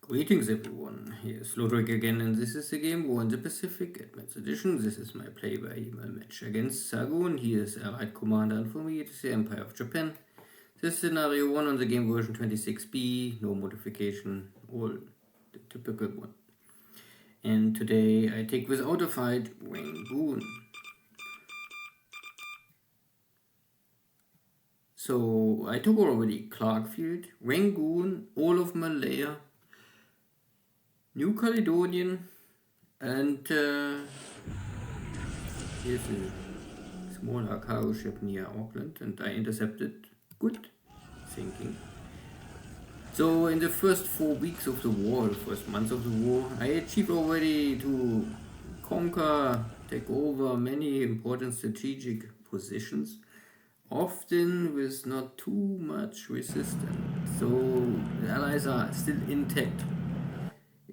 Greetings everyone, here's Lodrik again, and this is the game War in the Pacific, Advanced Edition. This is my play-by-email match against Xargun. He is Allied Commander, and for me it is the Empire of Japan. This is scenario 1 on the game version 26B, no modification, all the typical one. And today I take without a fight Rangoon. So I took already Clarkfield, Rangoon, all of Malaya, New Caledonian, and here's a smaller cargo ship near Auckland, and I intercepted. Good thinking. So in the first 4 weeks of the war, the first months of the war, I achieved already to conquer, take over many important strategic positions, often with not too much resistance. So the allies are still intact.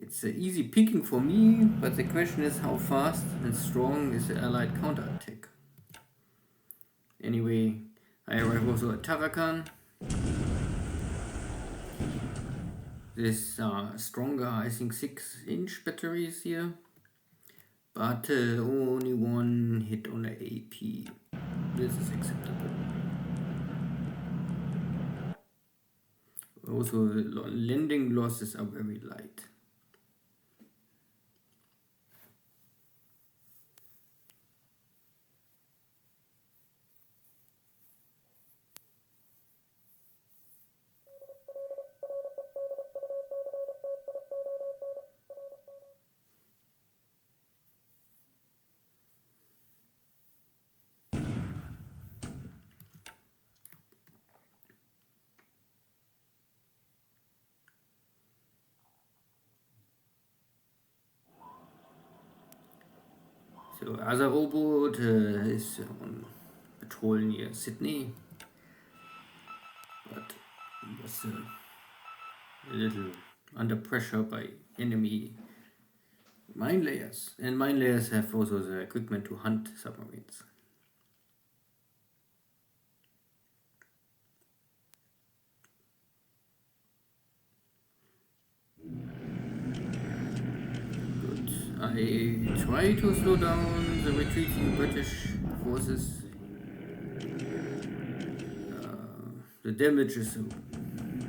It's easy picking for me, but the question is how fast and strong is the Allied counterattack. Anyway, I arrive also at Tarakan. This stronger, I think 6-inch batteries here, but only one hit on the AP. This is acceptable. Also, landing losses are very light. So other rowboat is on patrol near Sydney, but was a little under pressure by enemy mine layers, and mine layers have also the equipment to hunt submarines. I try to slow down the retreating British forces. The damage is a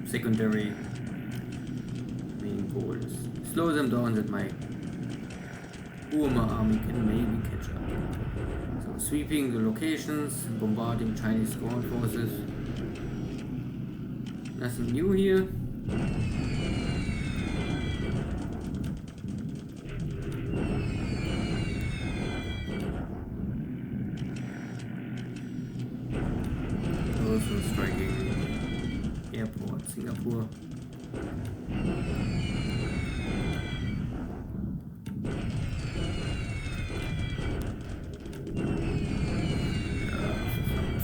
secondary. Main goal is slow them down that my Burma army can maybe catch up. So sweeping the locations, bombarding Chinese ground forces. Nothing new here. Also striking airport, Singapore.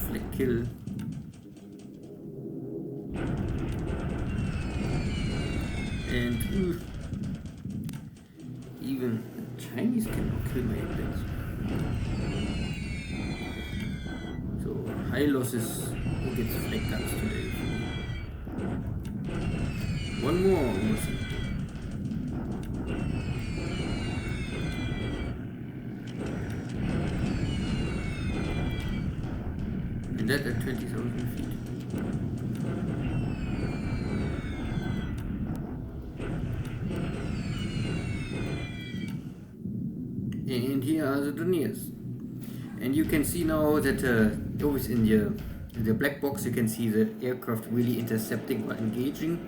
Flick kill. And even Chinese cannot kill my airplanes. So high losses. Who gets flak guns today? One more. And that at 20,000 feet. And here are the Doniers. And you can see now that always in the black box you can see the aircraft really intercepting or engaging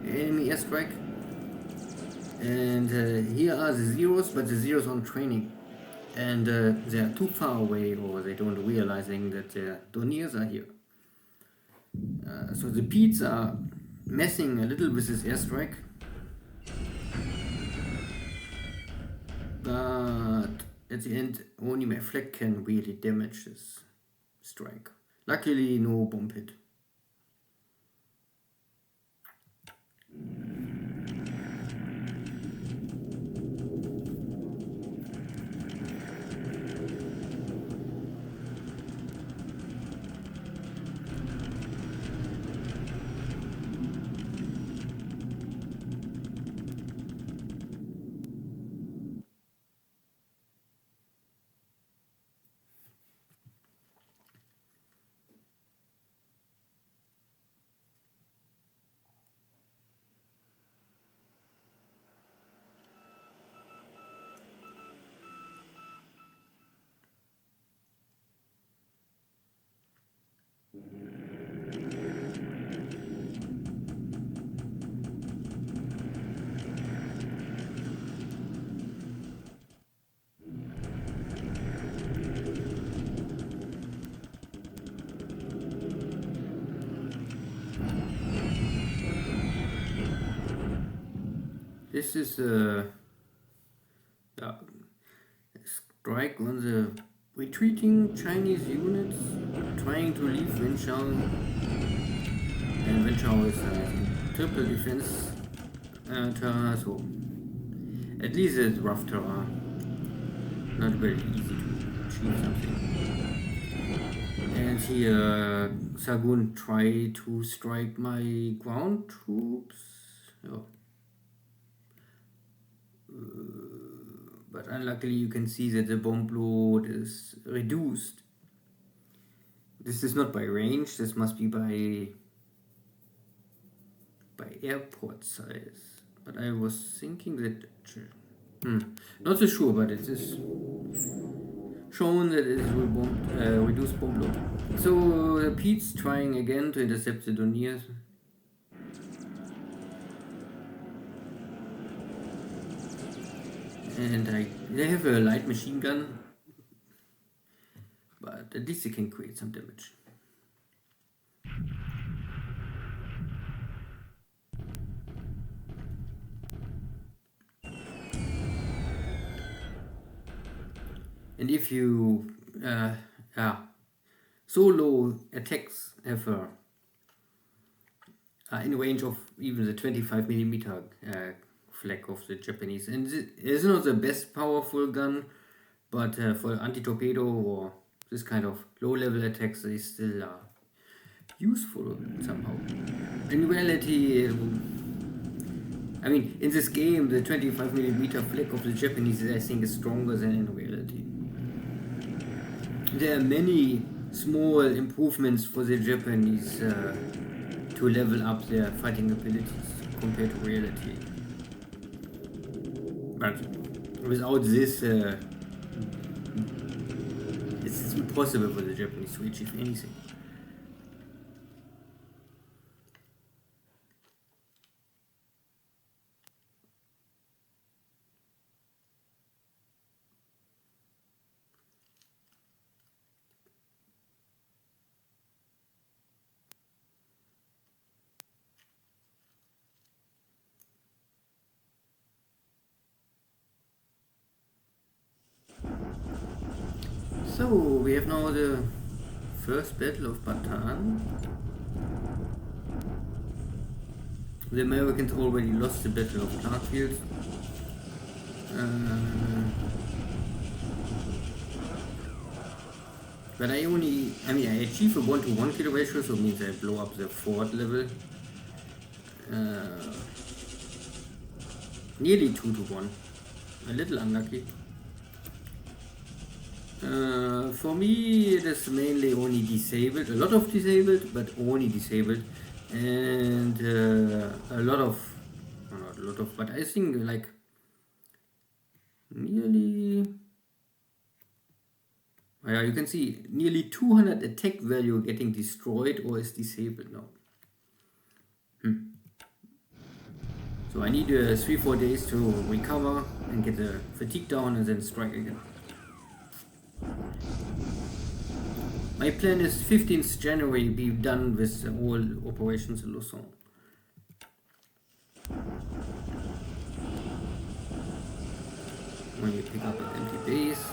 enemy airstrike. And here are the zeros, but the zeros on training. And they are too far away, or they don't realizing that the Doniers are here. So the Petes are messing a little with this airstrike. But at the end, only my flag can really damage this strike. Luckily, no bomb hit. This is yeah, strike on the retreating Chinese units trying to leave Wenchao, and Wenchao is triple defense terrain, so at least it's rough terrain, not very easy to achieve something. And here Xargun try to strike my ground troops. Yeah. But unluckily you can see that the bomb load is reduced. This is not by range, this must be by airport size. But I was thinking that not so sure, but it is shown that it will reduce bomb load. So Pete's trying again to intercept the Doniers. And they have a light machine gun, but at least they can create some damage. And if you solo attacks have in range of even the 25mm flag of the Japanese, and it's not the best powerful gun, but for anti-torpedo or this kind of low-level attacks, they still are useful somehow. In reality, I mean, in this game, the 25mm flag of the Japanese, I think, is stronger than in reality. There are many small improvements for the Japanese to level up their fighting abilities compared to reality. But without this, it's impossible for the Japanese to achieve anything. So we have now the first battle of Bataan. The Americans already lost the battle of Clarkfield. But I achieve a 1-to-1 kill ratio, so it means I blow up the fort level. Nearly 2-to-1. A little unlucky. For me, it is mainly only disabled, a lot of disabled, but only disabled, and but I think like nearly, you can see nearly 200 attack value getting destroyed or is disabled now. So I need 3-4 days to recover and get the fatigue down and then strike again. My plan is 15th January be done with all operations in Luzon. When you pick up an empty base.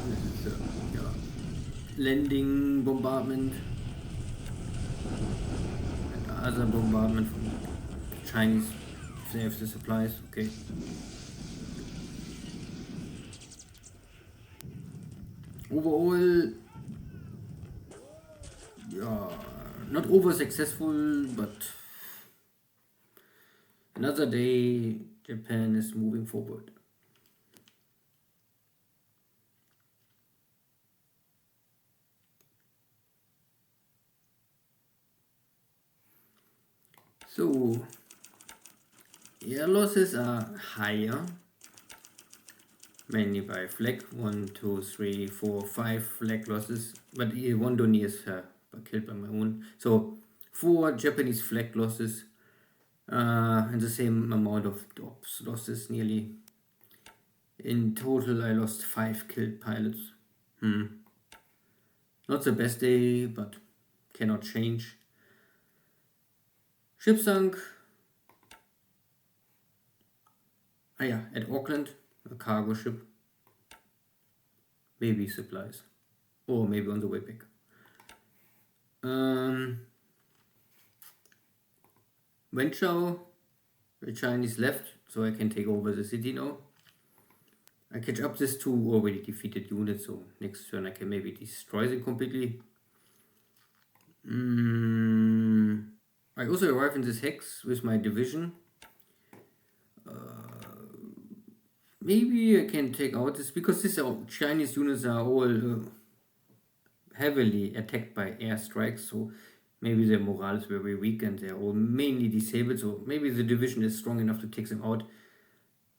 This is landing bombardment and other bombardment from the Chinese if they have the supplies. Okay. Overall, not over successful, but another day Japan is moving forward. So, air losses are higher. Mainly by flag, 1, 2, 3, 4, 5 flag losses, but one Doni is killed by my own. So 4 Japanese flag losses and the same amount of ops losses nearly. In total I lost 5 killed pilots. Not the best day, but cannot change. Ship sunk. Ah yeah, at Auckland, a cargo ship. Maybe supplies. Or maybe on the way back. Wenzhou, the Chinese left, so I can take over the city now. I catch up this two already defeated units, so next turn I can maybe destroy them completely. I also arrive in this hex with my division. Maybe I can take out this, because these Chinese units are all heavily attacked by airstrikes, so maybe their morale is very weak and they're all mainly disabled, so maybe the division is strong enough to take them out.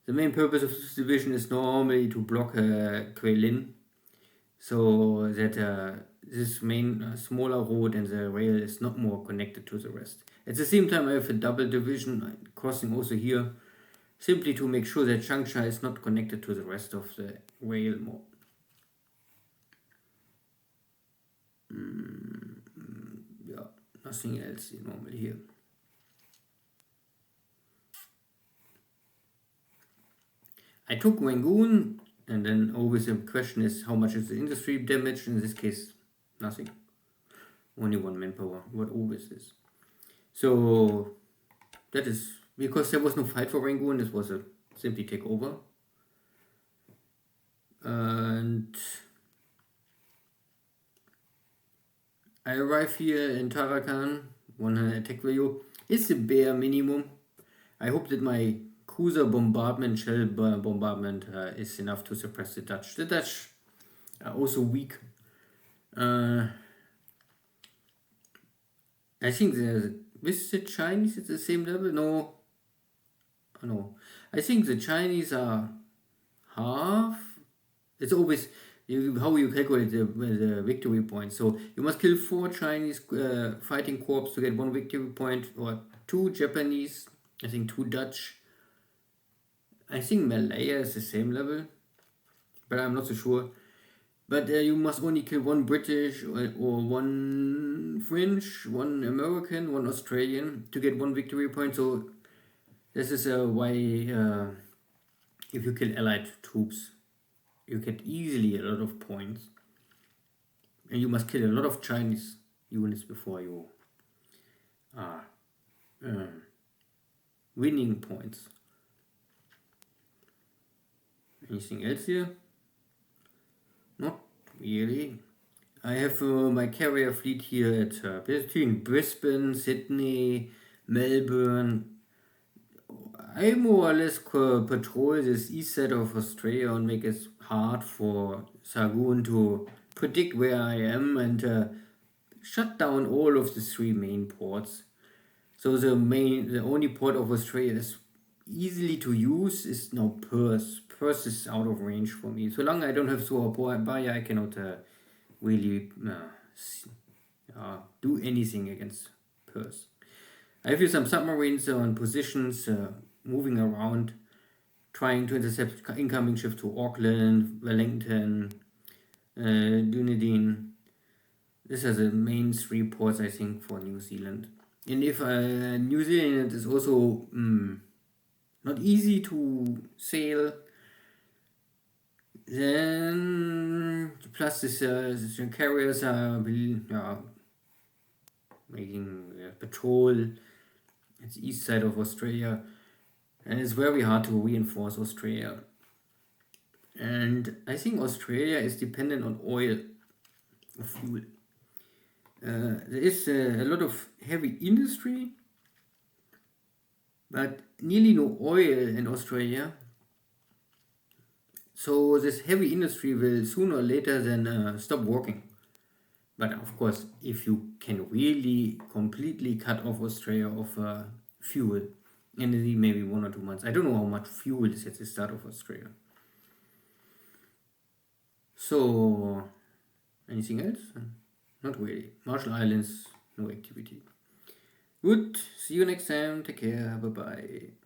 The main purpose of this division is normally to block Kuelin, so that this main smaller road and the rail is not more connected to the rest. At the same time I have a double division crossing also here, simply to make sure that Changsha is not connected to the rest of the rail more. Yeah, nothing else normally here. I took Rangoon, and then always the question is how much is the industry damage. In this case, nothing. Only 1 manpower, what always is. So that is because there was no fight for Rangoon, this was a simply takeover. And I arrive here in Tarakan, 100 attack value. It's the bare minimum. I hope that my cruiser bombardment, shell bombardment is enough to suppress the Dutch. The Dutch are also weak. I think with the Chinese at the same level. No. I think the Chinese are half. It's always how you calculate the victory point. So you must kill 4 Chinese fighting corps to get 1 victory point, or 2 Japanese, I think 2 Dutch. I think Malaya is the same level, but I'm not so sure. But you must only kill 1 British or 1 French, 1 American, 1 Australian to get 1 victory point. So this is why if you kill allied troops, you get easily a lot of points. And you must kill a lot of Chinese units before you are winning points. Anything else here? Not really. I have my carrier fleet here at between Brisbane, Sydney, Melbourne. I more or less patrol this east side of Australia and make it hard for Xargun to predict where I am and shut down all of the 3 main ports. So the only port of Australia is easily to use is now Perth. Perth is out of range for me. So long I don't have Surabaya, I cannot really do anything against Perth. I have here some submarines on positions, moving around, trying to intercept incoming ships to Auckland, Wellington, Dunedin. These are the main 3 ports, I think, for New Zealand. And if New Zealand is also not easy to sail, then plus this carriers are making patrol. It's east side of Australia, and it's very hard to reinforce Australia. And I think Australia is dependent on oil or fuel. There is a lot of heavy industry, but nearly no oil in Australia. So this heavy industry will sooner or later then stop working. But of course, if you can really completely cut off Australia of fuel, in maybe 1 or 2 months. I don't know how much fuel is at the start of Australia. So, anything else? Not really. Marshall Islands, no activity. Good. See you next time. Take care. Bye bye.